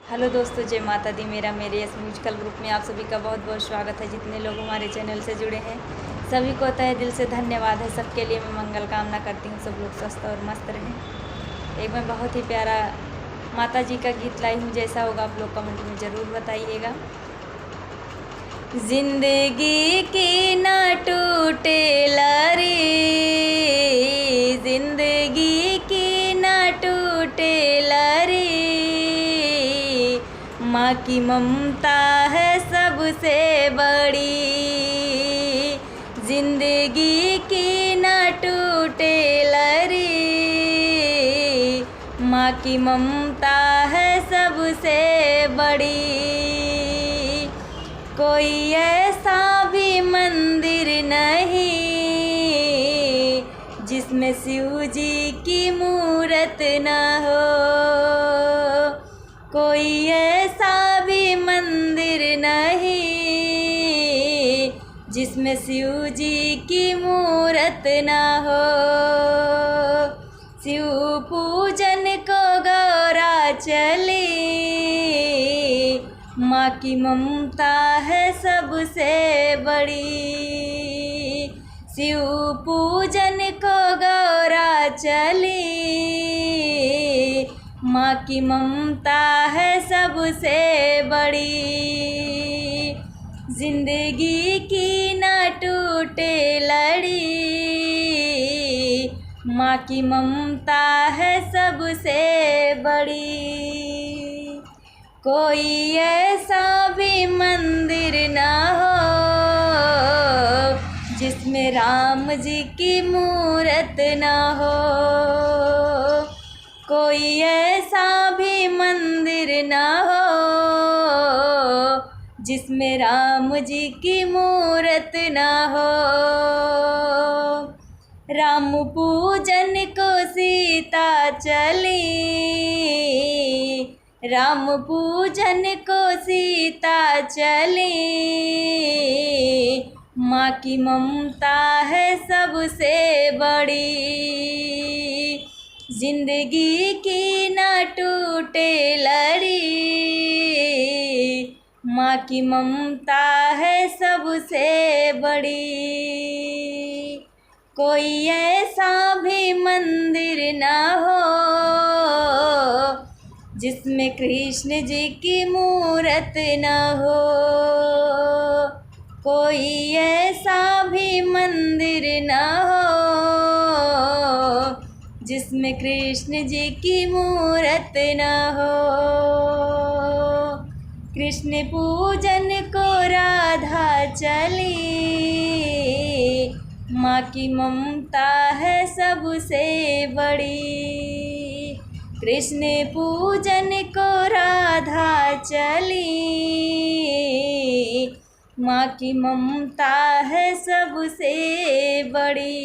Hello दोस्तों, जय माता दी। मेरे इस म्यूजिकल ग्रुप में आप सभी का बहुत बहुत स्वागत है। जितने लोग हमारे चैनल से जुड़े हैं सभी को तहे दिल से धन्यवाद है। सबके लिए मैं मंगल कामना करती हूँ, सब लोग स्वस्थ और मस्त रहें। एक मैं बहुत ही प्यारा माता जी का गीत लाई हूँ, जैसा होगा आप लोग कमेंट में ज़रूर बताइएगा। जिंदगी की ना टूटे लरी, जिंदगी की ना टूटे लरी, माँ की ममता है सबसे बड़ी। जिंदगी की ना टूटे लरी, माँ की ममता है सबसे बड़ी। कोई ऐसा भी मंदिर नहीं जिसमें शिव जी की मूरत न हो। कोई ऐसा भी मंदिर नहीं जिसमें शिव जी की मूरत न हो। शिव पूजन को गौरा चली, माँ की ममता है सबसे बड़ी। शिव पूजन को गौरा चली, माँ की ममता है सबसे बड़ी। जिंदगी की ना टूटे लड़ी, माँ की ममता है सबसे बड़ी। कोई ऐसा भी मंदिर ना हो जिसमें राम जी की मूरत ना हो। कोई ऐसा भी मंदिर ना हो जिसमें राम जी की मूरत ना हो। राम पूजन को सीता चली, राम पूजन को सीता चली, माँ की ममता है सबसे बड़ी। जिंदगी की ना टूटे लड़ी, माँ की ममता है सबसे बड़ी। कोई ऐसा भी मंदिर ना हो जिसमें कृष्ण जी की मूरत न हो। कोई ऐसा भी मंदिर न हो जिसमें कृष्ण जी की मूरत न हो। कृष्ण पूजन को राधा चली, माँ की ममता है सबसे बड़ी। कृष्ण पूजन को राधा चली, माँ की ममता है सबसे बड़ी।